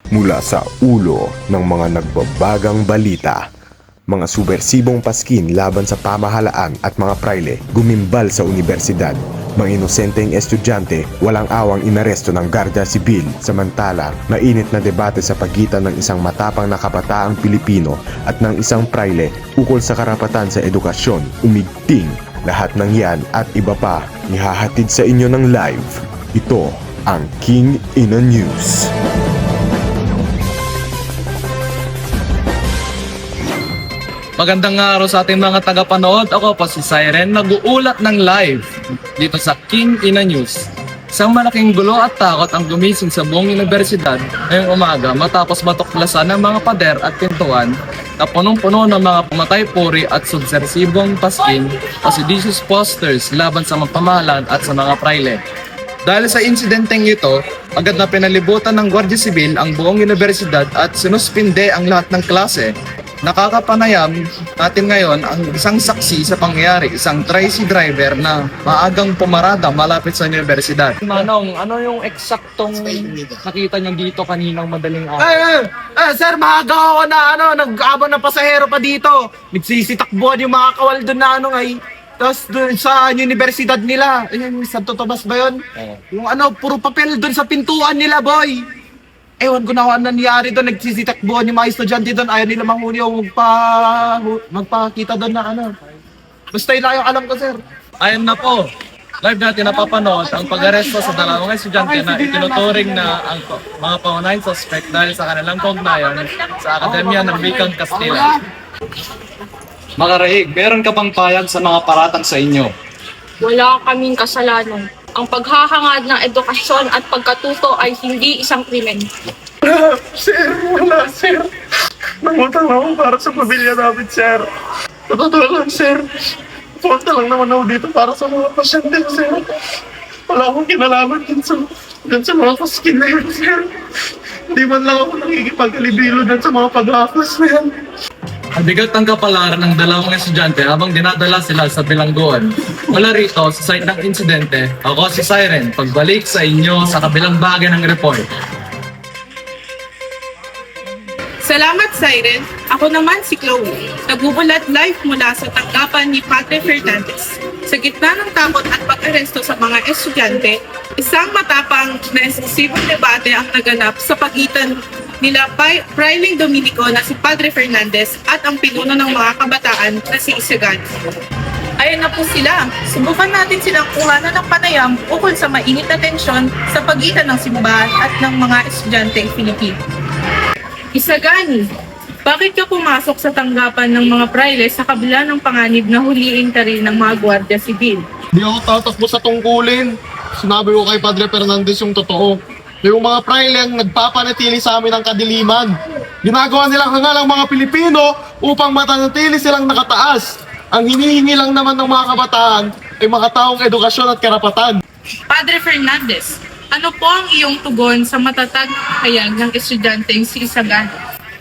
Mula sa ulo ng mga nagbabagang balita, mga subversibong paskin laban sa pamahalaan at mga prayle gumimbal sa universidad. Mga inosenteng estudyante walang awang inaresto ng Garda Sibil. Samantala, mainit na debate sa pagitan ng isang matapang na kabataang Pilipino at ng isang prayle ukol sa karapatan sa edukasyon. Umigting lahat ng yan at iba pa ihahatid sa inyo ng live. Ito ang King Ina News. Magandang araw sa ating mga tagapanood. Ako po si Siren, nag-uulat ng live dito sa King Ina News. Isang malaking gulo at takot ang gumising sa buong universidad ngayong umaga matapos matuklasan ng mga pader at pintuan na punong-puno ng mga pumatay puri at subsersibong paskin o seditious posters laban sa mga pamahalaan at sa mga prayle. Dahil sa insidenteng ito, agad na pinalibutan ng Guardia Civil ang buong universidad at sinuspinde ang lahat ng klase. Nakakapanayam natin ngayon ang isang saksi sa pangyayari, isang tricycle driver na maagang pumarada malapit sa universidad. Manong, ano yung eksaktong nakita niyo dito kaninang madaling araw? Sir, maaga ako na nag-abang na pasahero pa dito. Nagsisitakbuhan yung mga kawal doon na Tapos doon sa universidad nila, yung Santo Tomas ba yun? Yung puro papel doon sa pintuan nila, boy. Ewan ko na kung ano nangyari doon, nagsisitakbuhan yung mga estudyante doon, ayaw nila manghuni o magpakita doon na Basta yun lang yung alam ko, sir. Ayan na po, live natin napapanood ang pag-aresto sa dalawang estudyante na itinuturing na ang mga pangunahing suspect dahil sa kanilang kaugnayan sa Akademya ng Wikang Kastila. Makarahig, meron ka bang payag sa mga paratang sa inyo? Wala kaming kasalanan. Ang paghahangad ng edukasyon at pagkatuto ay hindi isang krimen. Wala, sir. Nangutang ako para sa pamilya namin, sir. Totoo lang, sir. Punta lang naman ako dito para sa mga pasyente, sir. Wala akong kinalaman dun sa mga paskin na yun, sir. Hindi man lang ako nakikipag-alibilo dun sa mga pag-aakos na yan. Ang bigat ng kapalaran ng dalawang estudyante habang dinadala sila sa bilangguan. Mula rito, sa site ng insidente, ako si Siren, pagbalik sa inyo sa kabilang bahagi ng report. Salamat, Siren. Ako naman si Chloe. Nagbubulat live mula sa tanggapan ni Padre Fernandez. Sa gitna ng takot at pag-aresto sa mga estudyante, isang matapang na sensibong debate ang naganap sa pagitan nila Priling Dominico na si Padre Fernandez at ang pinuno ng mga kabataan na si Isagan. Ayan na po sila. Subukan natin silang kuhanan ng panayam ukol sa mainit na tensyon sa pagitan ng simbahan at ng mga estudyanteng Pilipino. Isagani, bakit ka pumasok sa tanggapan ng mga praile sa kabila ng panganib na huliin ka rin ng mga Guardia Civil? Di ako tatakbo sa tungkulin. Sinabi ko kay Padre Fernandez yung totoo. Yung mga praile ang nagpapanatili sa amin ng kadiliman. Ginagawa nilang hangal ang mga Pilipino upang matanatili silang nakataas. Ang hinihingi lang naman ng mga kabataan ay makataong edukasyon at karapatan. Padre Fernandez, ano po ang iyong tugon sa matatag na hayag ng estudyanteng si Isagan?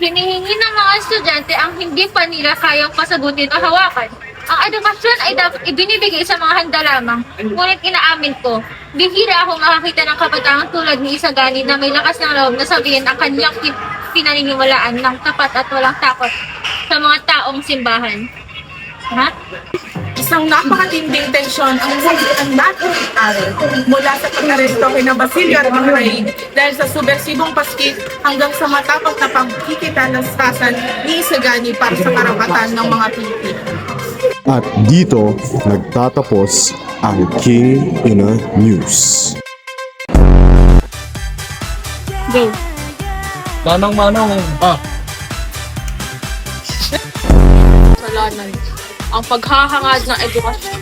Hinihingi ng mga estudyante ang hindi pa nila kayang pasagutin o hawakan. Ang edukasyon ay dapat ibinibigay sa mga handa lamang. Ngunit inaamin ko, bihira ako makakita ng kabataang tulad ni Isagani na may lakas ng loob na sabihin ang kanyang pinaniniwalaan ng tapat at walang takot sa mga taong simbahan. Ha? Isang napakatinding tensyon ang nasagitan natin araw mula sa pag-aresto kina Basilio at Macaray dahil sa subversibong paskit hanggang sa matapang na pagkikitalastasan ni Isagani para sa karapatan ng mga Pilipino. At dito nagtatapos ang King Ina News. Go! Manong, Kasalanan. Ang paghahangad ng edukasyon.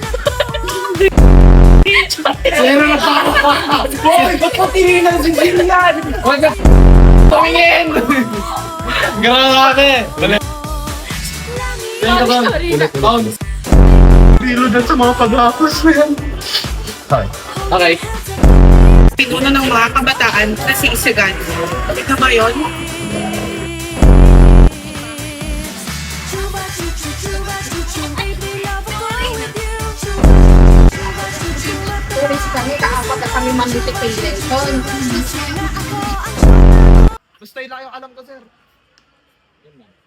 Boy, ba't mo tinilang si Jillian? Huwag ka tumingin! Grabe! Bounce! Bilo dyan sa mga pag-aakos na yan. Okay. Pinuno ng mga kabataan na si Isagan. Ito ba yun? Kami kami kaapat at kami mandito kay Lenton. Basta lang yung alam ko, sir. Yun lang.